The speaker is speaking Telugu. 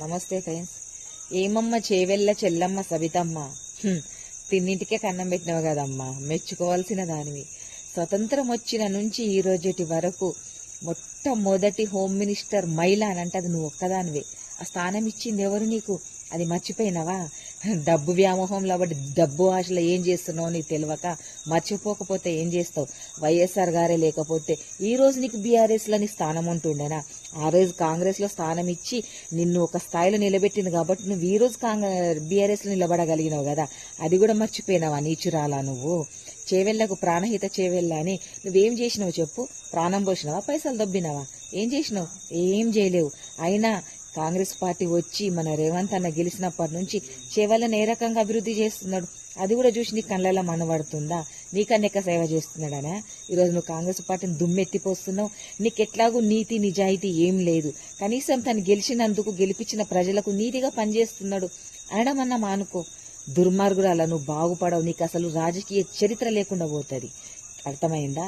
నమస్తే ఫ్రెండ్స్. ఏమమ్మ చేవెళ్ళ చెల్లమ్మ సవితమ్మ, తిన్నింటికే కన్నం పెట్టినావు కదమ్మా, మెచ్చుకోవాల్సిన దానివి. స్వతంత్రం వచ్చిన నుంచి ఈ రోజుటి వరకు మొట్టమొదటి హోమ్ మినిస్టర్ మహిళ అని అంటే అది నువ్వు ఒక్కదానివే. ఆ స్థానం ఇచ్చింది ఎవరు నీకు? అది మర్చిపోయినావా? డబ్బు వ్యామోహంలో బట్టి డబ్బు ఆశలో ఏం చేస్తున్నావు నీకు తెలియక మర్చిపోకపోతే ఏం చేస్తావు? వైఎస్ఆర్ గారే లేకపోతే ఈ రోజు నీకు బీఆర్ఎస్లో నీ స్థానం ఉంటుండేనా? ఆ రోజు కాంగ్రెస్లో స్థానం ఇచ్చి నిన్ను ఒక స్థాయిలో నిలబెట్టింది కాబట్టి నువ్వు ఈ రోజు బీఆర్ఎస్లో నిలబడగలిగినావు కదా. అది కూడా మర్చిపోయినావా నీచురాలా నువ్వు? చేవెళ్లకు ప్రాణహిత చేవెళ్ళ అని నువ్వేం చేసినావు చెప్పు? ప్రాణం పోసినావా? పైసలు దొబ్బినావా? ఏం చేసినావు? ఏం చేయలేవు. అయినా కాంగ్రెస్ పార్టీ వచ్చి మన రేవంత్ అన్న గెలిచినప్పటి నుంచి చేవెళ్ళని ఏ రకంగా అభివృద్ధి చేస్తున్నాడు అది కూడా చూసి నీ కళ్ళల్లో మనబడుతుందా? నీకన్నా సేవ చేస్తున్నాడనా? ఈరోజు నువ్వు కాంగ్రెస్ పార్టీని దుమ్మెత్తిపోస్తున్నావు. నీకెట్లాగూ నీతి నిజాయితీ ఏం లేదు. కనీసం తను గెలిచినందుకు గెలిపించిన ప్రజలకు నీతిగా పనిచేస్తున్నాడు అనడమన్నా మానుకో. దుర్మార్గుడు, అలా నువ్వు బాగుపడవు. నీకు అసలు రాజకీయ చరిత్ర లేకుండా పోతుంది. అర్థమైందా?